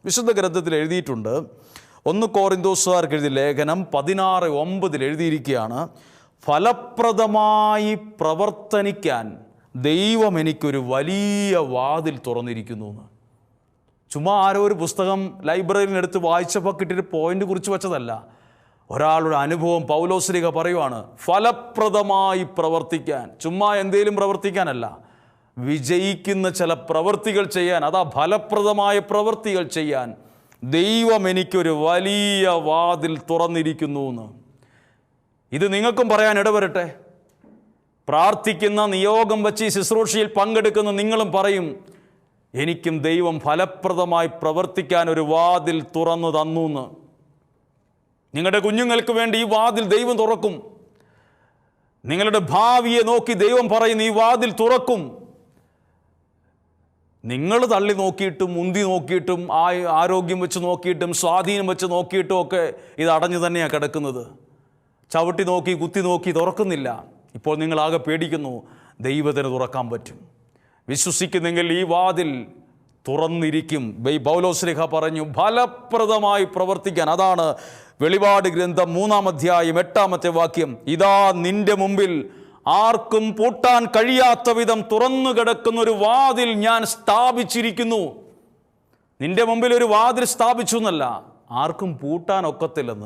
വിശുദ്ധ ഗ്രന്ഥത്തിൽ എഴുതിയിട്ടുണ്ട്. 1 കൊരിന്തോസുകാർക്ക് എഴുതിയ ലേഖനം 16:9 എഴുതിയിരിക്കുകയാണ്, ഫലപ്രദമായി പ്രവർത്തനിക്കാൻ ദൈവം എനിക്കൊരു വലിയ വാതിൽ തുറന്നിരിക്കുന്നു എന്ന്. ചുമ്മാ ആരോ ഒരു പുസ്തകം ലൈബ്രറിയിൽ എടുത്ത് വായിച്ചപ്പോൾ കിട്ടിയൊരു പോയിന്റ് കുറിച്ച് വെച്ചതല്ല. ഒരാളുടെ അനുഭവം പൗലോസ്ലീഹ പറയുവാണ്, ഫലപ്രദമായി പ്രവർത്തിക്കാൻ. ചുമ്മാ എന്തെങ്കിലും പ്രവർത്തിക്കാനല്ല, വിജയിക്കുന്ന ചില പ്രവൃത്തികൾ ചെയ്യാൻ. അതാ ഫലപ്രദമായ പ്രവൃത്തികൾ ചെയ്യാൻ ദൈവം എനിക്കൊരു വലിയ വാതിൽ തുറന്നിരിക്കുന്നു എന്ന്. ഇത് നിങ്ങൾക്കും പറയാൻ ഇടവരട്ടെ. പ്രാർത്ഥിക്കുന്ന, നിയോഗം വച്ച് ഈ ശുശ്രൂഷയിൽ പങ്കെടുക്കുന്ന നിങ്ങളും പറയും, എനിക്കും ദൈവം ഫലപ്രദമായി പ്രവർത്തിക്കാൻ ഒരു വാതിൽ തുറന്നു തന്നു എന്ന്. നിങ്ങളുടെ കുഞ്ഞുങ്ങൾക്ക് വേണ്ടി ഈ വാതിൽ ദൈവം തുറക്കും. നിങ്ങളുടെ ഭാവിയെ നോക്കി ദൈവം പറയുന്നു, ഈ വാതിൽ തുറക്കും. നിങ്ങൾ തള്ളി നോക്കിയിട്ടും മുന്തി നോക്കിയിട്ടും ആരോഗ്യം വെച്ച് നോക്കിയിട്ടും സ്വാധീനം വെച്ച് നോക്കിയിട്ടും ഒക്കെ ഇത് അടഞ്ഞു തന്നെയാണ് കിടക്കുന്നത്. ചവിട്ടി നോക്കി കുത്തി നോക്കി തുറക്കുന്നില്ല. ഇപ്പോൾ നിങ്ങളാകെ പേടിക്കുന്നു. ദൈവത്തിന് തുറക്കാൻ പറ്റും. വിശ്വസിക്കുന്നെങ്കിൽ ഈ വാതിൽ തുറന്നിരിക്കും. പൗലോസ്ലീഹ പറഞ്ഞു, ഫലപ്രദമായി പ്രവർത്തിക്കാൻ. അതാണ് വെളിപാട് ഗ്രന്ഥം 3-ാം അധ്യായം 8-ാമത്തെ വാക്യം. ഇതാ നിന്റെ മുമ്പിൽ ആർക്കും പൂട്ടാൻ കഴിയാത്ത വിധം തുറന്നു കിടക്കുന്ന ഒരു വാതിൽ ഞാൻ സ്ഥാപിച്ചിരിക്കുന്നു. നിന്റെ മുമ്പിൽ ഒരു വാതിൽ സ്ഥാപിച്ചു എന്നല്ല, ആർക്കും പൂട്ടാൻ ഒക്കത്തില്ലെന്ന്.